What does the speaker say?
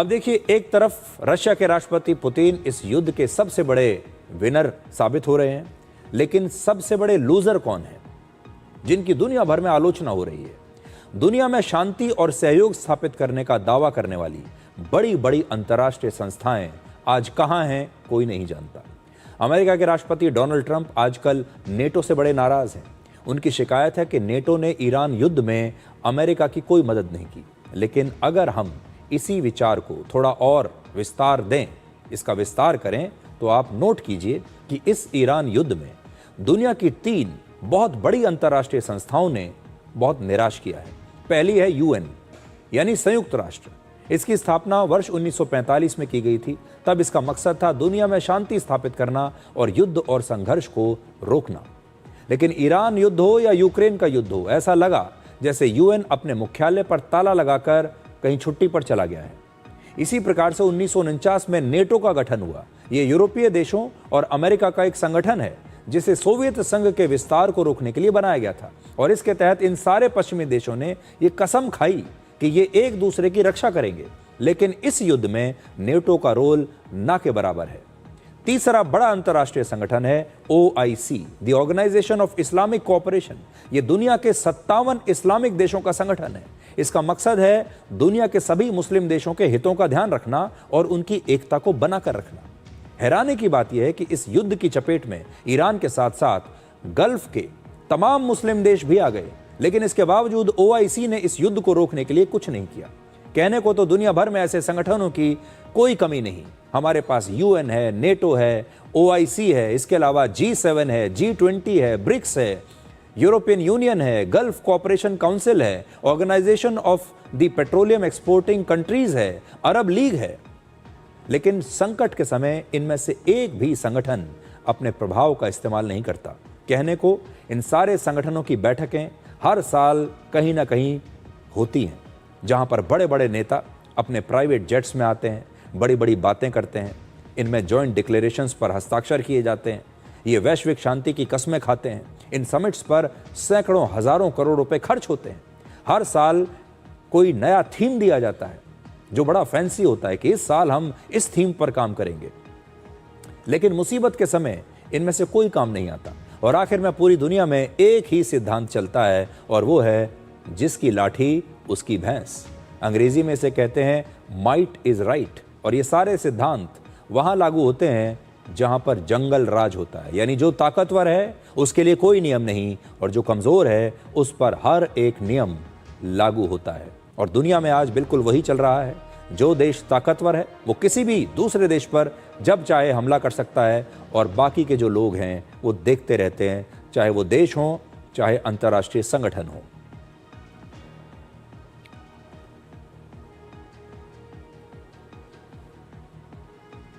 अब देखिए, एक तरफ रशिया के राष्ट्रपति पुतिन इस युद्ध के सबसे बड़े विनर साबित हो रहे हैं, लेकिन सबसे बड़े लूजर कौन है जिनकी दुनिया भर में आलोचना हो रही है। दुनिया में शांति और सहयोग स्थापित करने का दावा करने वाली बड़ी बड़ी अंतर्राष्ट्रीय संस्थाएं आज कहां हैं, कोई नहीं जानता। अमेरिका के राष्ट्रपति डोनाल्ड ट्रंप आजकल नेटो से बड़े नाराज हैं। उनकी शिकायत है कि नेटो ने ईरान युद्ध में अमेरिका की कोई मदद नहीं की। लेकिन अगर हम इसी विचार को थोड़ा और विस्तार दें, इसका विस्तार करें, तो आप नोट कीजिए कि इस ईरान युद्ध में दुनिया की 3 बहुत बड़ी अंतर्राष्ट्रीय संस्थाओं ने बहुत निराश किया है। पहली है यूएन, यानी संयुक्त राष्ट्र। इसकी स्थापना वर्ष 1945 में की गई थी। तब इसका मकसद था दुनिया में शांति स्थापित करना और युद्ध और संघर्ष को रोकना। लेकिन ईरान युद्ध हो या यूक्रेन का युद्ध हो, ऐसा लगा जैसे यूएन अपने मुख्यालय पर ताला लगाकर कहीं छुट्टी पर चला गया है। इसी प्रकार से 1949 में नेटो का गठन हुआ। ये यूरोपीय देशों और अमेरिका का एक संगठन है जिसे सोवियत संघ के विस्तार को रोकने के लिए बनाया गया था। और इसके तहत इन सारे पश्चिमी देशों ने ये कसम खाई कि ये एक दूसरे की रक्षा करेंगे। लेकिन इस युद्ध में नेटो का रोल ना के बराबर है। तीसरा बड़ा अंतर्राष्ट्रीय संगठन है OIC, the Organisation of Islamic Cooperation. ये दुनिया के 57 इस्लामिक देशों का संगठन है। इसका मकसद है दुनिया के सभी मुस्लिम देशों के हितों का ध्यान रखना और उनकी एकता को बनाकर रखना। हैरानी की बात यह है कि इस युद्ध की चपेट में ईरान के साथ साथ गल्फ के तमाम मुस्लिम देश भी आ गए। लेकिन इसके बावजूद OIC ने इस युद्ध को रोकने के लिए कुछ नहीं किया। कहने को तो दुनिया भर में ऐसे संगठनों की कोई कमी नहीं। हमारे पास यूएन है, नेटो है, OIC है, इसके अलावा G7 है, G20 है, ब्रिक्स है, यूरोपियन यूनियन है, गल्फ कोऑपरेशन काउंसिल है, Organisation of the Petroleum Exporting Countries है, अरब लीग है। लेकिन संकट के समय इनमें से एक भी संगठन अपने प्रभाव का इस्तेमाल नहीं करता। कहने को इन सारे संगठनों की बैठकें हर साल कहीं ना कहीं होती हैं, जहां पर बड़े बड़े नेता अपने प्राइवेट जेट्स में आते हैं, बड़ी बड़ी बातें करते हैं। इनमें जॉइंट डिक्लेरेशंस पर हस्ताक्षर किए जाते हैं। ये वैश्विक शांति की कस्में खाते हैं। इन समिट्स पर सैकड़ों हजारों करोड़ रुपए खर्च होते हैं। हर साल कोई नया थीम दिया जाता है जो बड़ा फैंसी होता है कि इस साल हम इस थीम पर काम करेंगे। लेकिन मुसीबत के समय इनमें से कोई काम नहीं आता और आखिर में पूरी दुनिया में एक ही सिद्धांत चलता है और वो है जिसकी लाठी उसकी भैंस। अंग्रेजी में इसे कहते हैं माइट इज राइट। और ये सारे सिद्धांत वहां लागू होते हैं जहां पर जंगल राज होता है, यानी जो ताकतवर है उसके लिए कोई नियम नहीं और जो कमजोर है उस पर हर एक नियम लागू होता है। और दुनिया में आज बिल्कुल वही चल रहा है। जो देश ताकतवर है वो किसी भी दूसरे देश पर जब चाहे हमला कर सकता है और बाकी के जो लोग हैं वो देखते रहते हैं, चाहे वो देश हो चाहे अंतर्राष्ट्रीय संगठन हो।